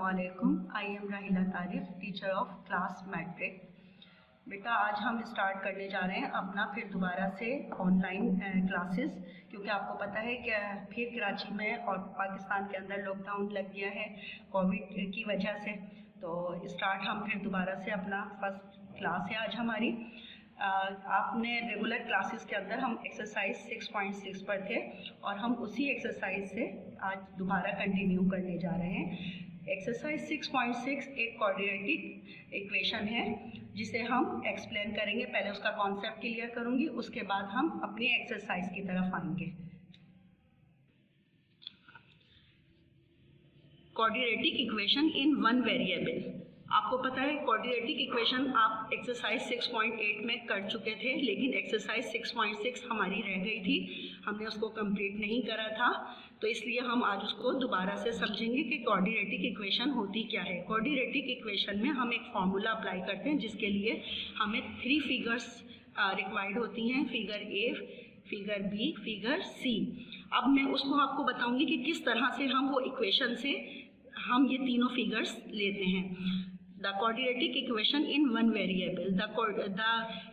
अस्सलामुअलैकुम। I am राहिला तारिफ, टीचर ऑफ क्लास मैट्रिक। बेटा आज हम स्टार्ट करने जा रहे हैं अपना फिर दोबारा से ऑनलाइन क्लासेस, क्योंकि आपको पता है कि फिर कराची में और पाकिस्तान के अंदर लॉकडाउन लग गया है कोविड की वजह से। तो स्टार्ट हम फिर दोबारा से अपना फर्स्ट क्लास है आज हमारी। आपने रेगुलर क्लासेस के अंदर हम एक्सरसाइज 6.6 पर थे और हम उसी एक्सरसाइज से आज दोबारा कंटिन्यू करने जा रहे हैं। एक्सरसाइज 6.6 एक क्वाड्रेटिक इक्वेशन है जिसे हम एक्सप्लेन करेंगे। पहले उसका कॉन्सेप्ट क्लियर करूंगी, उसके बाद हम अपनी एक्सरसाइज की तरफ आएंगे। Quadratic equation in one variable. आपको पता है क्वाड्रेटिक इक्वेशन आप एक्सरसाइज 6.8 में कर चुके थे, लेकिन एक्सरसाइज 6.6 हमारी रह गई थी, हमने उसको कंप्लीट नहीं करा था। तो इसलिए हम आज उसको दोबारा से समझेंगे कि क्वाड्रेटिक इक्वेशन होती क्या है। क्वाड्रेटिक इक्वेशन में हम एक फार्मूला अप्लाई करते हैं जिसके लिए हमें 3 फिगर्स रिक्वायर्ड होती हैं, figure A, figure B, figure C. अब मैं उसको आपको बताऊंगी कि किस तरह से हम वो इक्वेशन से हम ये तीनों फिगर्स लेते हैं। The quadratic equation in one variable, the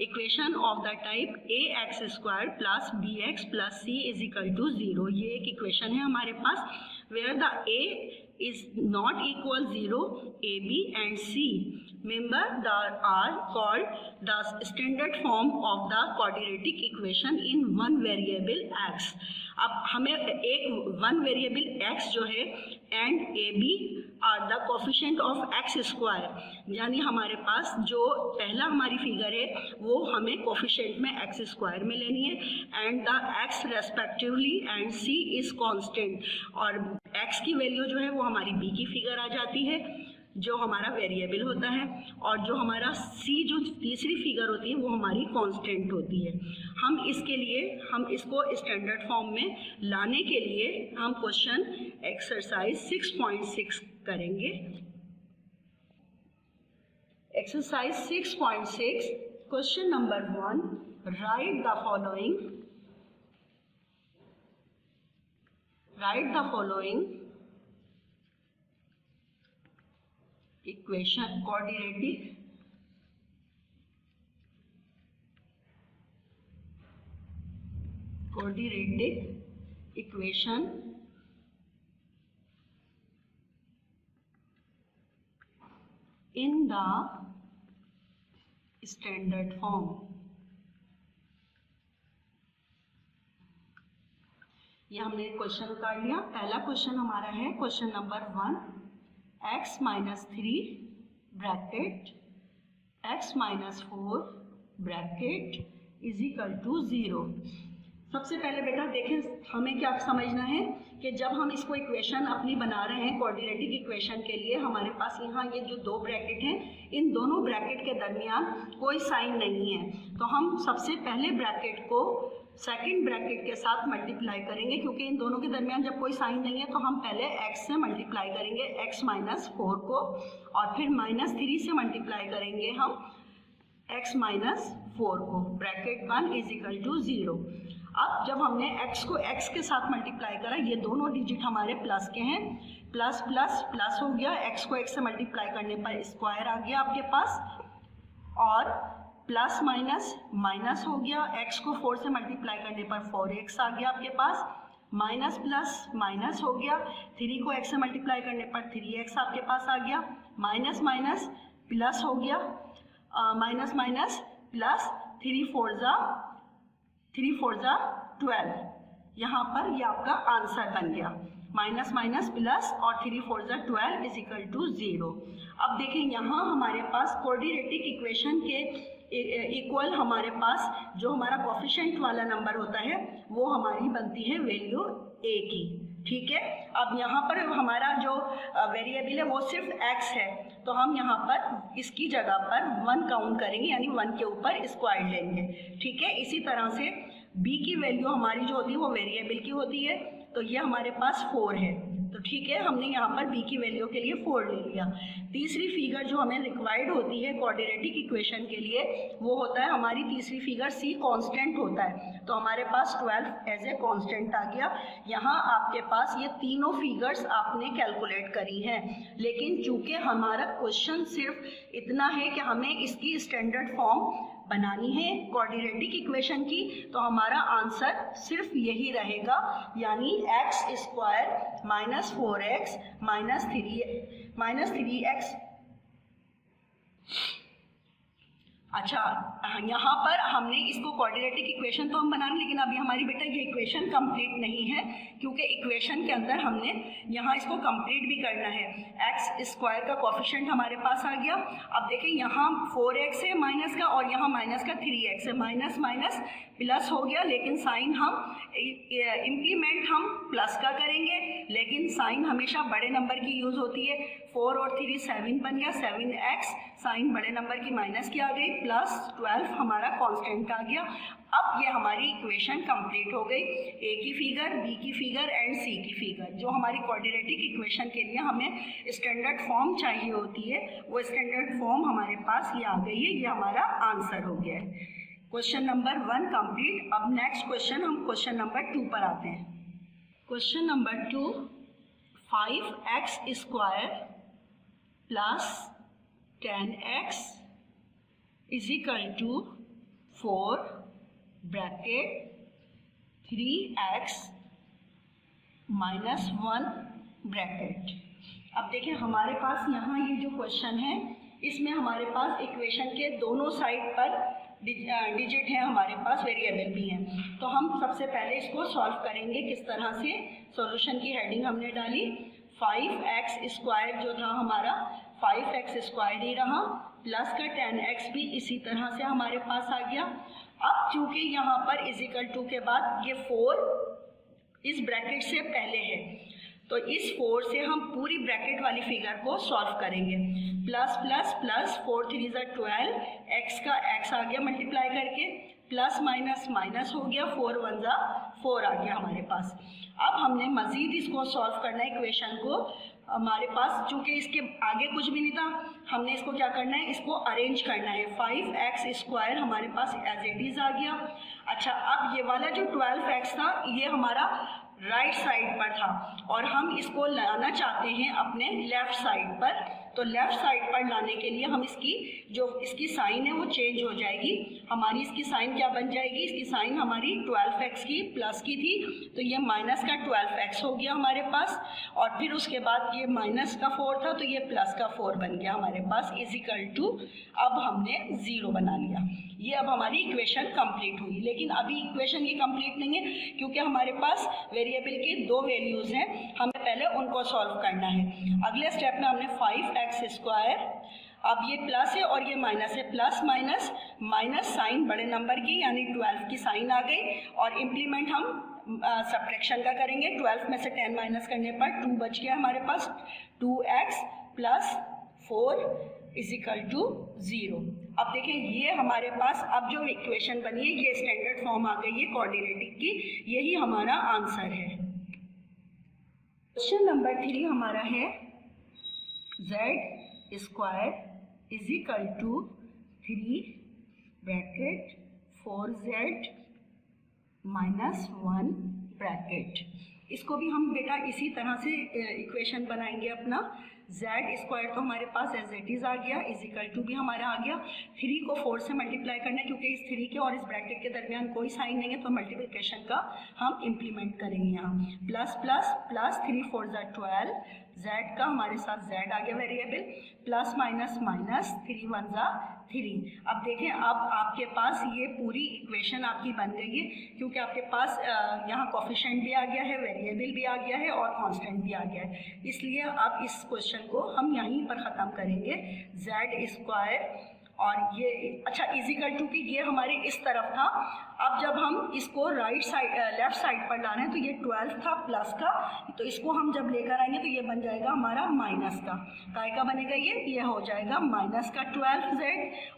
equation of the type ax square plus bx plus c is equal to 0. ये एक इक्वेशन है हमारे पास where the a is not equal 0, a, b and c member are called the standard form of the quadratic equation in one variable x. अब हमें एक one variable x जो है and a b are the coefficient of x square, यानी हमारे पास जो पहला हमारी फिगर है वो हमें कोफिशिएंट में एक्स स्क्वायर में लेनी है and the x respectively and c is constant. और एक्स की वैल्यू जो है वो हमारी बी की फिगर आ जाती है जो हमारा वेरिएबल होता है, और जो हमारा सी जो तीसरी फिगर होती है वो हमारी कांस्टेंट होती है। हम इसके लिए हम इसको स्टैंडर्ड फॉर्म में लाने के लिए हम क्वेश्चन एक्सरसाइज 6.6 करेंगे। Exercise 6.6 question number 1, right the following equation quadratic equation in the standard form। ये हमने क्वेश्चन उतार लिया। पहला क्वेश्चन हमारा है question number 1, x minus 3 bracket x minus 4 bracket is equal to 0। सबसे पहले बेटा देखें हमें क्या समझना है कि जब हम इसको इक्वेशन अपनी बना रहे हैं क्वाड्रेटिक इक्वेशन के लिए, हमारे पास यहाँ ये जो 2 ब्रैकेट हैं, इन दोनों ब्रैकेट के दरमियान कोई साइन नहीं है, तो हम सबसे पहले ब्रैकेट को सेकंड ब्रैकेट के साथ मल्टीप्लाई करेंगे, क्योंकि इन दोनों के दरमियान जब कोई साइन नहीं है तो हम पहले x से मल्टीप्लाई करेंगे x माइनस 4 को, और फिर -3 से मल्टीप्लाई करेंगे हम x माइनस 4 को। Bracket 1 is equal to 0। अब जब हमने x को x के साथ मल्टीप्लाई करा, ये दोनों डिजिट हमारे प्लस के हैं, प्लस प्लस प्लस हो गया, x को x से मल्टीप्लाई करने पर स्क्वायर आ गया आपके पास, और प्लस माइनस माइनस हो गया, x को 4 से मल्टीप्लाई करने पर 4x आ गया आपके पास, माइनस प्लस माइनस हो गया, 3 को x से मल्टीप्लाई करने पर 3x आपके पास आ गया, माइनस माइनस प्लस हो गया, माइनस माइनस प्लस, 3 4 जा 12। यहाँ पर ये आपका आंसर बन गया, माइनस माइनस प्लस और 3 4 जा 12 इज इक्वल टू 0। अब देखें यहाँ हमारे पास क्वाड्रेटिक इक्वेशन के इक्वल हमारे पास जो हमारा कोफिशिएंट वाला नंबर होता है वो हमारी बनती है वैल्यू a की, ठीक है। अब यहाँ पर हमारा जो वेरिएबल है वो सिर्फ x है, तो हम यहाँ पर इसकी जगह पर 1 काउंट करेंगे, यानी 1 के ऊपर स्क्वायर लेंगे, ठीक है। इसी तरह से b की वैल्यू हमारी जो होती है वो वेरिएबल की होती है, तो ये हमारे पास 4 है, तो ठीक है, हमने यहाँ पर b की वैल्यू के लिए 4 ले लिया। तीसरी फिगर जो हमें रिक्वायर्ड होती है क्वाड्रेटिक इक्वेशन के लिए, वो होता है हमारी तीसरी फिगर c कांस्टेंट होता है। तो हमारे पास 12 एज ए कांस्टेंट आ गया। यहाँ आपके पास ये तीनों फिगर्स आपने कैलकुलेट करी हैं, लेकिन चूंकि हमारा क्वेश्चन सिर्फ इतना है कि हमें इसकी स्टैंडर्ड फॉर्म बनानी है क्वाड्रेटिक इक्वेशन की, तो हमारा आंसर सिर्फ यही रहेगा, यानी x square minus 4x minus 3x। अच्छा, यहाँ पर हमने इसको क्वाड्रेटिक इक्वेशन तो हम बना रहे, लेकिन अभी हमारी बेटा ये इक्वेशन कंप्लीट नहीं है, क्योंकि इक्वेशन के अंदर हमने यहाँ इसको कंप्लीट भी करना है। एक्स स्क्वायर का कोफिशिएंट हमारे पास आ गया। अब देखें, यहाँ 4x है माइनस का और यहाँ माइनस का 3x है। माइनस माइनस प्लस हो गया, लेकिन साइन हम इम्प्लीमेंट हम प्लस का करेंगे, लेकिन साइन हमेशा बड़े नंबर की यूज़ होती है। 4 और 3 7 बन गया, 7x साइन बड़े नंबर की माइनस की आ गई, प्लस 12 हमारा कांस्टेंट आ गया। अब ये हमारी इक्वेशन कंप्लीट हो गई। ए की फिगर, बी की फिगर एंड सी की फिगर, जो हमारी क्वाड्रेटिक इक्वेशन के लिए हमें स्टैंडर्ड फॉर्म चाहिए होती है, वो स्टैंडर्ड फॉर्म हमारे पास ये आ गई है। ये हमारा आंसर हो गया है। Question number 1 complete. अब नेक्स्ट क्वेश्चन, हम क्वेश्चन नंबर 2 पर आते हैं। Question number 2, 5x square plus 10x is equal to 4 bracket 3x minus 1 bracket. अब देखिए, हमारे पास यहाँ ये जो क्वेश्चन है, इसमें हमारे पास इक्वेशन के दोनों साइड पर डिजिट है, हमारे पास वेरिएबल भी हैं। तो हम सबसे पहले इसको सॉल्व करेंगे। किस तरह से? सॉल्यूशन की हेडिंग हमने डाली 5x स्क्वायर, जो था हमारा 5x स्क्वायर ही रहा, प्लस का 10x भी इसी तरह से हमारे पास आ गया। अब चूंकि यहाँ पर इजिकल टू के बाद ये 4 इस ब्रैकेट से पहले है, तो इस 4 से हम पूरी ब्रैकेट वाली फिगर को सॉल्व करेंगे। प्लस प्लस प्लस 4 3 12, x का x आ गया मल्टीप्लाई करके, प्लस माइनस माइनस हो गया, 4 1 4 आ गया हमारे पास। अब हमने मज़ीद इसको सॉल्व करना है इक्वेशन को। हमारे पास चूँकि इसके आगे कुछ भी नहीं था, हमने इसको क्या करना है, इसको अरेंज करना है। 5x स्क्वायर हमारे पास एज इट इज़ आ गया। अच्छा, अब ये वाला जो 12x था, ये हमारा राइट साइड पर था और हम इसको लाना चाहते हैं अपने लेफ्ट साइड पर। तो लेफ्ट साइड पर लाने के लिए हम इसकी साइन है वो चेंज हो जाएगी। हमारी इसकी साइन क्या बन जाएगी? इसकी साइन हमारी 12x की प्लस की थी, तो ये माइनस का 12x हो गया हमारे पास, और फिर उसके बाद ये माइनस का 4 था, तो ये प्लस का 4 बन गया हमारे पास, इजिकल टू अब हमने 0 बना लिया। ये अब हमारी इक्वेशन कंप्लीट हुई। लेकिन अभी इक्वेशन ये कंप्लीट नहीं है, क्योंकि हमारे पास वेरिएबल की 2 वैल्यूज़ हैं, हमें पहले उनको सॉल्व करना है। अगले स्टेप में हमने 5x स्क्वायर, अब ये प्लस है और ये माइनस है, प्लस माइनस माइनस साइन बड़े नंबर की यानी 12 की साइन आ गई, और इम्प्लीमेंट हम सब्ट्रैक्शन का करेंगे। 12 में से 10 माइनस करने पर 2 बच गया हमारे पास। 2x plus 4 is equal to 0। अब देखें, ये हमारे पास अब जो इक्वेशन बनी है, ये स्टैंडर्ड फॉर्म आ गई है क्वाड्रेटिक की, यही हमारा आंसर है। क्वेश्चन नंबर 3 हमारा है z square is equal to 3 bracket 4z minus 1 bracket. इसको भी हम बेटा इसी तरह से इक्वेशन बनाएंगे अपना। z स्क्वायर तो हमारे पास एज इट इज़ आ गया, इजिकल टू भी हमारा आ गया। 3 को 4 से मल्टीप्लाई करना है, क्योंकि इस 3 के और इस ब्रैकेट के दरमियान कोई साइन नहीं है, तो मल्टीप्लिकेशन का हम इम्प्लीमेंट करेंगे यहाँ। प्लस प्लस प्लस 3 4 12, z का हमारे साथ z आ गया वेरिएबल, प्लस माइनस माइनस 3 1 3। अब देखें, अब आपके पास ये पूरी इक्वेशन आपकी बन गई है, क्योंकि आपके पास यहाँ कोफिशिएंट भी आ गया है, वेरिएबल भी आ गया है और कांस्टेंट भी आ गया है। इसलिए अब इस क्वेश्चन को हम यहीं पर ख़त्म करेंगे। z स्क्वायर और ये अच्छा इजिकल टू कि ये हमारे इस तरफ था। अब जब हम इसको राइट साइड लेफ्ट साइड पर ला रहे हैं तो ये 12 था प्लस का, तो इसको हम जब लेकर आएंगे तो ये बन जाएगा हमारा माइनस का। काय का बनेगा ये हो जाएगा माइनस का 12z,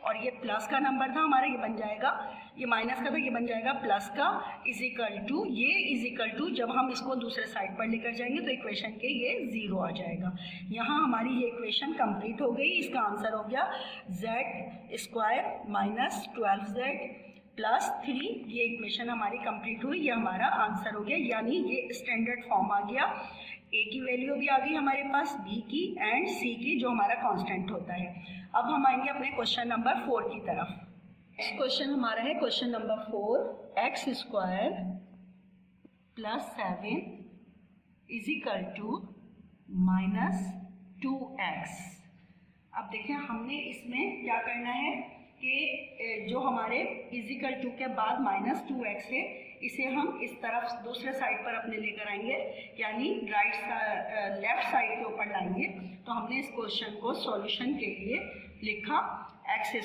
और ये प्लस का नंबर था हमारा, ये बन जाएगा, ये माइनस का था, ये बन जाएगा प्लस का, इजिकल टू ये इजिकल टू जब हम इसको दूसरे साइड पर लेकर जाएंगे तो इक्वेशन के ये 0 आ जाएगा। यहाँ हमारी ये इक्वेशन कंप्लीट हो गई। इसका आंसर हो गया z² माइनस 12z प्लस 3। ये इक्वेशन हमारी कंप्लीट हुई, ये हमारा आंसर हो गया, यानी ये स्टैंडर्ड फॉर्म आ गया। a की वैल्यू भी आ गई हमारे पास, b की एंड c की, जो हमारा कांस्टेंट होता है। अब हम आएंगे अपने क्वेश्चन नंबर 4 की तरफ। नेक्स्ट क्वेश्चन हमारा है question number 4, x² plus 7 is equal to minus 2x। अब देखें हमने इसमें क्या करना है कि जो हमारे इजिकल टू के बाद माइनस 2x है, इसे हम इस तरफ दूसरे साइड पर अपने लेकर आएंगे, यानी लेफ्ट साइड के ऊपर लाएंगे। तो हमने इस क्वेश्चन को सॉल्यूशन के लिए लिखा x²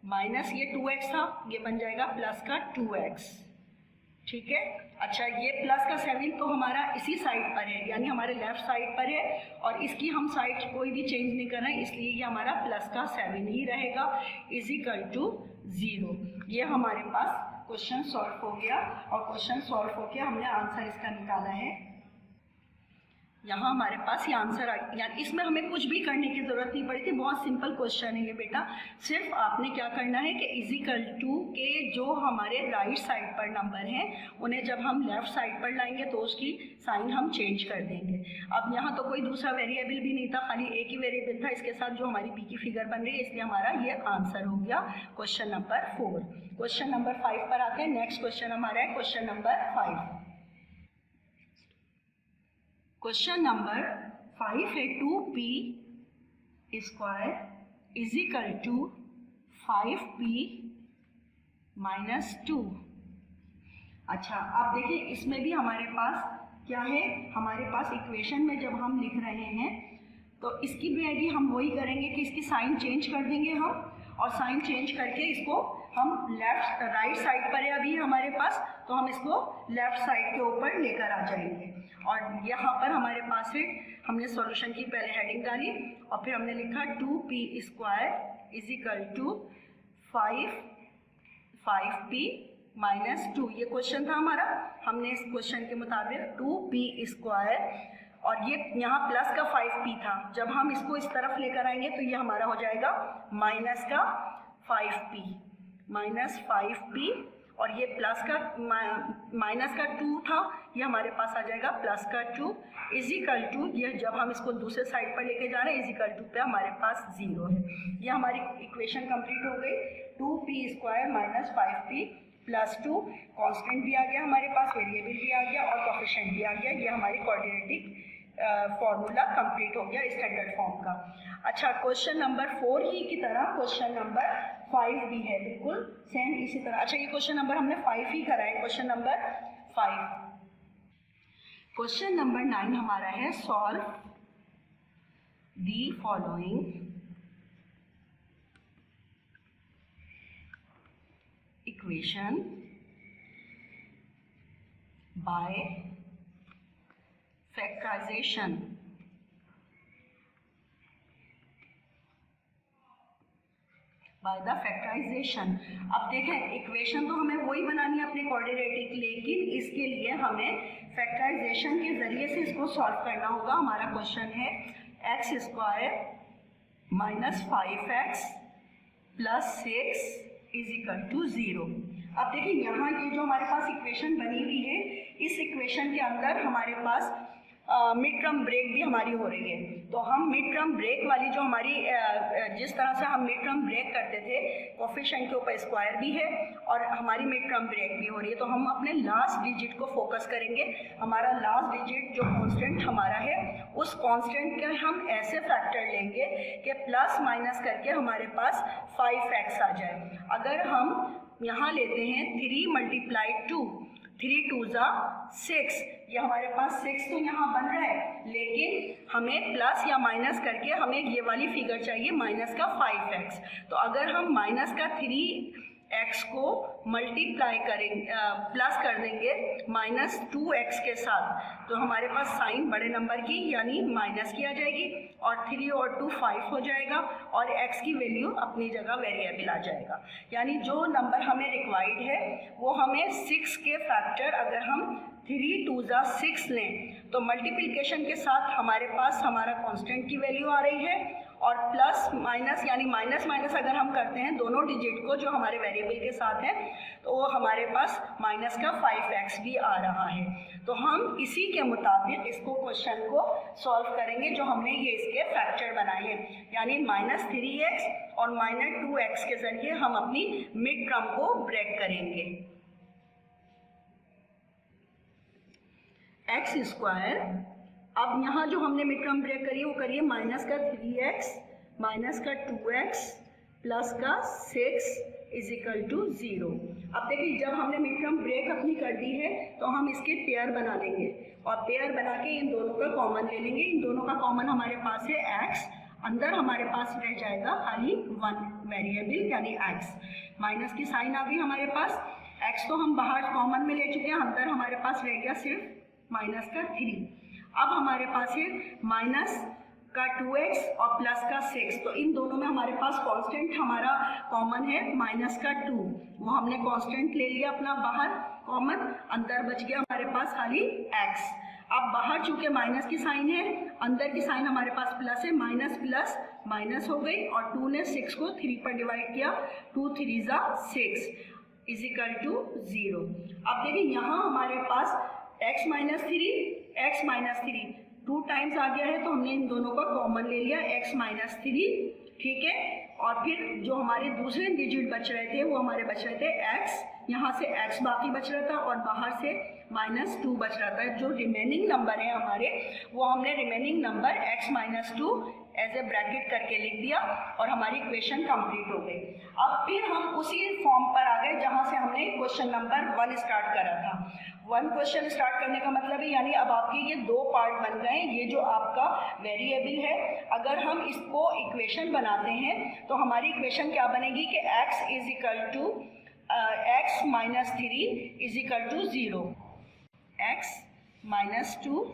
माइनस ये 2x था, ये बन जाएगा प्लस का 2x। ठीक है। अच्छा ये प्लस का 7 तो हमारा इसी साइड पर है, यानी हमारे लेफ्ट साइड पर है, और इसकी हम साइड कोई भी चेंज नहीं कर रहे हैं, इसलिए ये हमारा प्लस का 7 ही रहेगा, इज इक्वल टू 0। ये हमारे पास क्वेश्चन सॉल्व हो गया, और क्वेश्चन सॉल्व होकर हमने आंसर इसका निकाला है। यहाँ हमारे पास ये आंसर आ गया, इसमें हमें कुछ भी करने की ज़रूरत नहीं पड़ी थी, बहुत सिंपल क्वेश्चन है ये बेटा। सिर्फ आपने क्या करना है कि इजिकल टू के जो हमारे राइट साइड पर नंबर हैं उन्हें जब हम लेफ़्ट साइड पर लाएंगे तो उसकी साइन हम चेंज कर देंगे। अब यहाँ तो कोई दूसरा वेरिएबल भी नहीं था, खाली एक ही वेरिएबल था, इसके साथ जो हमारी बी की फिगर बन रही है, इसलिए हमारा ये आंसर हो गया क्वेश्चन नंबर 4। क्वेश्चन नंबर 5 पर आते हैं। नेक्स्ट क्वेश्चन हमारा है क्वेश्चन नंबर 5। क्वेश्चन नंबर 5 है 2p² is equal to 5p minus 2। अच्छा अब देखिए इसमें भी हमारे पास क्या है, हमारे पास इक्वेशन में जब हम लिख रहे हैं तो इसकी भी हम वही करेंगे कि इसकी साइन चेंज कर देंगे हम, और साइन चेंज करके इसको हम राइट साइड पर है अभी हमारे पास, तो हम इसको लेफ्ट साइड के ऊपर लेकर आ जाएंगे। और यहाँ पर हमारे पास है, हमने सॉल्यूशन की पहले हेडिंग डाली और फिर हमने लिखा 2p² is equal to 5p minus 2। ये क्वेश्चन था हमारा, हमने इस क्वेश्चन के मुताबिक 2p² और ये यहाँ प्लस का 5p था, जब हम इसको इस तरफ लेकर आएंगे तो ये हमारा हो जाएगा माइनस का 5p, और ये प्लस का माइनस का 2 था, ये हमारे पास आ जाएगा प्लस का 2 इज इक्वल टू, ये जब हम इसको दूसरे साइड पर लेके जा रहे हैं इज इक्वल टू पे हमारे पास 0 है। ये हमारी इक्वेशन कंप्लीट हो गई। 2p² minus 5p plus 2, constant भी आ गया हमारे पास, वेरिएबल भी आ गया और कोफिशिएंट भी आ गया। ये हमारी क्वाड्रेटिक फॉर्मूला कंप्लीट हो गया स्टैंडर्ड फॉर्म का। अच्छा क्वेश्चन नंबर 4 ही की तरह क्वेश्चन नंबर 5 भी है, बिल्कुल सेम इसी तरह। अच्छा ये क्वेश्चन नंबर हमने 5 ही करा है, क्वेश्चन नंबर 5। क्वेश्चन नंबर 9 हमारा है solve the following equation by factorisation. By the factorisation. अब देखें इक्वेशन तो हमें वही बनानी है अपने क्वाड्रेटिक, लेकिन इसके लिए हमें फैक्टराइजेशन के जरिए से इसको सॉल्व करना होगा। हमारा क्वेश्चन है x² minus 5x plus 6 is equal to 0। अब देखिए यहाँ ये जो हमारे पास इक्वेशन बनी हुई है, इस इक्वेशन के अंदर हमारे पास मिड टर्म ब्रेक भी हमारी हो रही है। तो हम मिड टर्म ब्रेक वाली जो हमारी जिस तरह से हम मिड टर्म ब्रेक करते थे, कोफिशिएंट के ऊपर स्क्वायर भी है और हमारी मिड टर्म ब्रेक भी हो रही है, तो हम अपने लास्ट डिजिट को फोकस करेंगे। हमारा लास्ट डिजिट जो कांस्टेंट हमारा है, उस कांस्टेंट के हम ऐसे फैक्टर लेंगे कि प्लस माइनस करके हमारे पास 5x आ जाए। अगर हम यहाँ लेते हैं 3 × 2, 3 2 ज़ा 6, ये हमारे पास 6 तो यहाँ बन रहा है, लेकिन हमें प्लस या माइनस करके हमें ये वाली फिगर चाहिए माइनस का 5x। तो अगर हम माइनस का 3x को मल्टीप्लाई करेंगे, प्लस कर देंगे माइनस 2x के साथ, तो हमारे पास साइन बड़े नंबर की यानी माइनस की आ जाएगी और 3 और 2 5 हो जाएगा और x की वैल्यू अपनी जगह वेरिएबल आ जाएगा। यानी जो नंबर हमें रिक्वायर्ड है वो हमें 6 के फैक्टर, अगर हम 3 2 ज़ा 6 लें तो मल्टीप्लिकेशन के साथ हमारे पास हमारा कांस्टेंट की वैल्यू आ रही है और प्लस माइनस यानी माइनस माइनस अगर हम करते हैं दोनों डिजिट को जो हमारे वेरिएबल के साथ है तो वो हमारे पास माइनस का 5x भी आ रहा है। तो हम इसी के मुताबिक इसको क्वेश्चन को सॉल्व करेंगे जो हमने ये इसके फैक्टर बनाए हैं, यानी माइनस 3x और माइनस 2x के जरिए हम अपनी मिड टर्म को ब्रेक करेंगे। एक्स स्क्वायर, अब यहाँ जो हमने मिड टर्म ब्रेक करी है वो करिए माइनस का 3x माइनस का 2x प्लस का 6 इज इक्वल टू 0। अब देखिए जब हमने मिड टर्म ब्रेक अपनी कर दी है तो हम इसके पेयर बना लेंगे और पेयर बना के इन दोनों का कॉमन ले लेंगे। इन दोनों का कॉमन हमारे पास है x, अंदर हमारे पास रह जाएगा खाली 1 वेरिएबल यानी x। माइनस की साइन आ गई हमारे पास, x तो हम बाहर कॉमन में ले चुके हैं, अंदर हमारे पास रह गया सिर्फ माइनस का 3। अब हमारे पास है माइनस का 2x और प्लस का 6, तो इन दोनों में हमारे पास कांस्टेंट हमारा कॉमन है माइनस का 2, वो हमने कांस्टेंट ले लिया अपना बाहर कॉमन, अंदर बच गया हमारे पास खाली x। अब बाहर चूंकि माइनस की साइन है, अंदर की साइन हमारे पास प्लस है, माइनस प्लस माइनस हो गई और 2 ने 6 को 3 पर डिवाइड किया, 2 3 ज़ा 6 इज इक्वल टू 0। अब देखिए यहाँ हमारे पास x माइनस 3 2 टाइम्स आ गया है तो हमने इन दोनों का कॉमन ले लिया x माइनस 3, ठीक है। और फिर जो हमारे दूसरे डिजिट बच रहे थे वो हमारे बच रहे थे x, यहाँ से x बाकी बच रहा था और बाहर से माइनस 2 बच रहा था। जो रिमेनिंग नंबर है हमारे वो हमने remaining number x minus 2 as a bracket करके लिख दिया और हमारी इक्वेशन कंप्लीट हो गई। अब फिर हम उसी फॉर्म पर आ गए जहाँ से हमने क्वेश्चन नंबर 1 स्टार्ट करा था। 1 क्वेश्चन स्टार्ट करने का मतलब है यानी अब आपके ये 2 पार्ट बन गए। ये जो आपका वेरिएबल है अगर हम इसको इक्वेशन बनाते हैं तो हमारी इक्वेशन क्या बनेगी कि x is equal to x minus 3 is equal to 0, x minus 2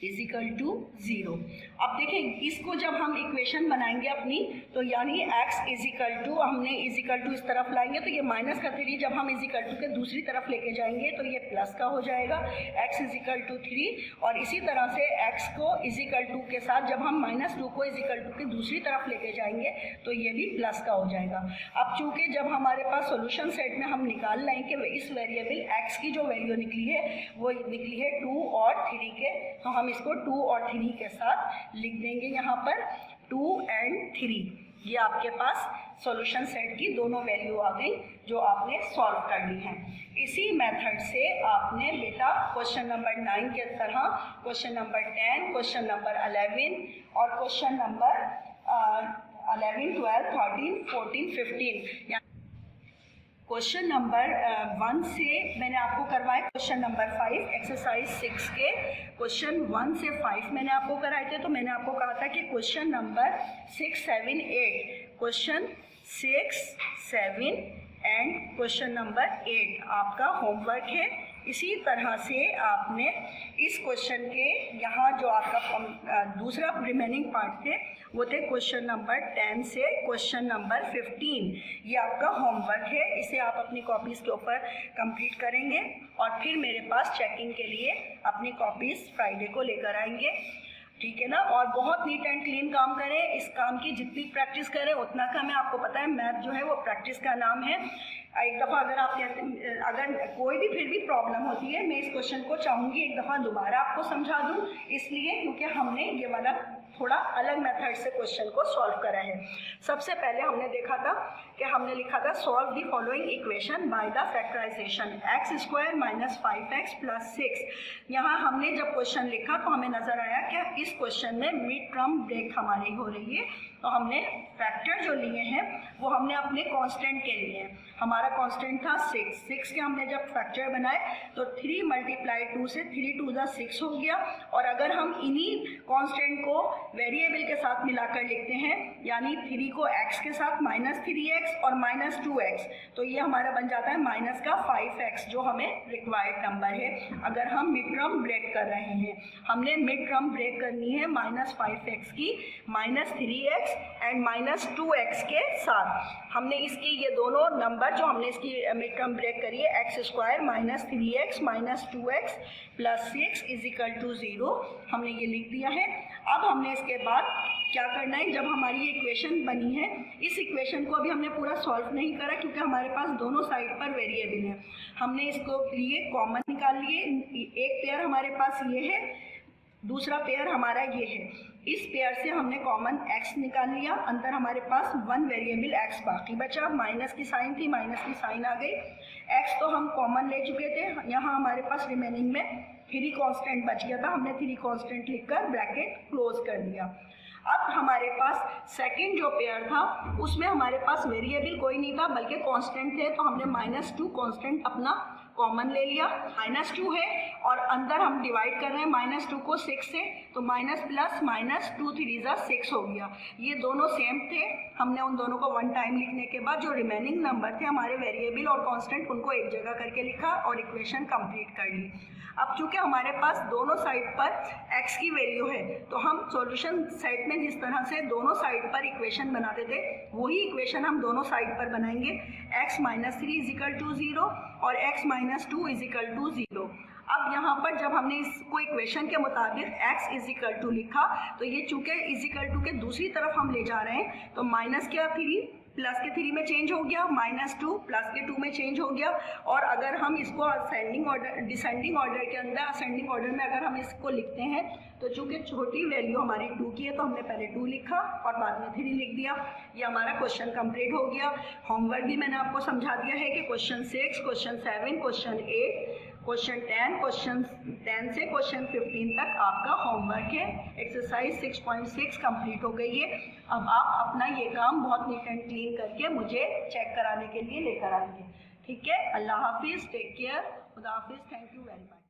is equal to 0। अब देखें इसको जब हम इक्वेशन बनाएंगे अपनी तो यानी x इज इक्वल टू, हमने इज इक्वल टू इस तरफ लाएंगे तो ये माइनस का 3 जब हम इज इक्वल टू के दूसरी तरफ लेके जाएंगे तो ये प्लस का हो जाएगा, x इज इक्वल टू 3। और इसी तरह से x को इज इक्वल टू के साथ जब हम माइनस 2 को इज इक्वल टू के दूसरी तरफ लेके जाएंगे तो ये भी प्लस का हो जाएगा। अब चूंकि जब हमारे पास सोल्यूशन सेट में हम निकाल लें कि इस वेरिएबल x की जो वैल्यू निकली है वो निकली है 2 और 3 के, तो हम इसको 2 और 3 के साथ लिख देंगे यहाँ पर 2 and 3। ये आपके पास सॉल्यूशन सेट की दोनों वैल्यू आ गई जो आपने सॉल्व कर ली हैं। इसी मेथड से आपने बेटा क्वेश्चन नंबर 9 के तरह क्वेश्चन नंबर 10, क्वेश्चन नंबर 11 और क्वेश्चन नंबर 11, 12, 13, 14, 15 क्वेश्चन नंबर 1 से मैंने आपको करवाए क्वेश्चन नंबर 5 एक्सरसाइज 6 के क्वेश्चन 1 से 5 मैंने आपको कराए थे। तो मैंने आपको कहा था कि question number 6, 7, 8, question 6, 7 and question number 8 आपका होमवर्क है। इसी तरह से आपने इस क्वेश्चन के यहाँ जो आपका दूसरा रिमेनिंग पार्ट थे वो थे क्वेश्चन नंबर 10 से क्वेश्चन नंबर 15। ये आपका होमवर्क है, इसे आप अपनी कॉपीज़ के ऊपर कंप्लीट करेंगे और फिर मेरे पास चेकिंग के लिए अपनी कॉपीज़ फ्राइडे को लेकर आएंगे, ठीक है ना। और बहुत नीट एंड क्लीन काम करें, इस काम की जितनी प्रैक्टिस करें उतना कम है। आपको पता है मैथ जो है वो प्रैक्टिस का नाम है। एक दफ़ा अगर आप अगर कोई भी फिर भी प्रॉब्लम होती है मैं इस क्वेश्चन को चाहूँगी एक दफ़ा दोबारा आपको समझा दूँ, इसलिए क्योंकि हमने ये वाला थोड़ा अलग मेथड से क्वेश्चन को सॉल्व करा है। सबसे पहले हमने देखा था कि हमने लिखा था solve the following equation by the factorisation x² minus 5x plus 6। यहाँ हमने जब क्वेश्चन लिखा तो हमें नज़र आया कि इस क्वेश्चन में मिड टर्म ब्रेक हमारी हो रही है तो हमने फैक्टर जो लिए हैं वो हमने अपने कांस्टेंट के लिए हैं। हमारा कांस्टेंट था 6 के हमने जब फैक्टर बनाए तो 3 × 2 से 3 × 2 = 6 हो गया। और अगर हम इन्हीं कांस्टेंट को वेरिएबल के साथ मिलाकर लिखते हैं, यानी 3 को x के साथ -3x और -2x, तो ये हमारा बन जाता है माइनस का 5x, जो हमें रिक्वायर्ड नंबर है अगर हम मिड टर्म ब्रेक कर रहे हैं। हमने मिड टर्म ब्रेक करनी है -5x की -3x एंड -2x के साथ। हमने इसकी ये दोनों नंबर जो हमने इसकी मिड टर्म ब्रेक करी है, x² -3x -2x + 6 = 0, हमने ये लिख दिया है। अब हमने इसके बाद क्या करना है, जब हमारी ये इक्वेशन बनी है, इस इक्वेशन को अभी हमने पूरा सॉल्व नहीं करा क्योंकि हमारे पास दोनों साइड पर वेरिएबल है। हमने इसको लिए कॉमन निकाल लिए। एक पेयर हमारे पास ये है, दूसरा पेयर हमारा ये है। इस पेयर से हमने कॉमन x निकाल लिया। अंदर हमारे पास 1 वेरिएबल x बाकी बचा। माइनस की साइन थी, माइनस की साइन आ गई। x तो हम कॉमन ले चुके थे। यहाँ हमारे पास रिमेनिंग में 3 कांस्टेंट बच गया था। हमने 3 कांस्टेंट लिखकर ब्रैकेट क्लोज कर दिया। अब हमारे पास सेकंड जो पेयर था उसमें हमारे पास वेरिएबल कोई नहीं था बल्कि कांस्टेंट थे, तो हमने -2 कांस्टेंट अपना कॉमन ले लिया। -2 है और अंदर हम डिवाइड कर रहे हैं -2 को 6 से, तो माइनस प्लस -2 3 = 6 हो गया। ये दोनों सेम थे। हमने उन दोनों को 1 टाइम लिखने के बाद जो रिमेनिंग नंबर थे हमारे वेरिएबल और कांस्टेंट, उनको एक जगह करके लिखा और इक्वेशन कंप्लीट कर ली। अब चूंकि हमारे पास दोनों साइड पर x की वैल्यू है, तो हम सॉल्यूशन सेट में जिस तरह से दोनों साइड पर इक्वेशन बनाते थे वही इक्वेशन हम दोनों साइड पर बनाएंगे। x - 3 = 0 और x - 2 = 0। अब यहाँ पर जब हमने इसको इक्वेशन के मुताबिक x = लिखा, तो ये चूंकि = के दूसरी तरफ हम ले जा रहे हैं, तो माइनस क्या 3 प्लस के 3 में चेंज हो गया, -2 प्लस के 2 में चेंज हो गया। और अगर हम इसको असेंडिंग ऑर्डर डिसेंडिंग ऑर्डर के अंदर असेंडिंग ऑर्डर में अगर हम इसको लिखते हैं, तो चूंकि छोटी वैल्यू हमारी 2 की है तो हमने पहले 2 लिखा और बाद में 3 लिख दिया। ये हमारा क्वेश्चन कंप्लीट हो गया। होमवर्क भी मैंने आपको समझा दिया है कि question 6, question 7, question 8, question 10, question 10 से क्वेश्चन 15 तक आपका होमवर्क है। एक्सरसाइज 6.6 कंप्लीट हो गई है। अब आप अपना ये काम बहुत नीट एंड क्लीन करके मुझे चेक कराने के लिए लेकर आएंगे। ठीक है, अल्लाह हाफिज़, टेक केयर, खुदा हाफिज़, थैंक यू वेरी मच।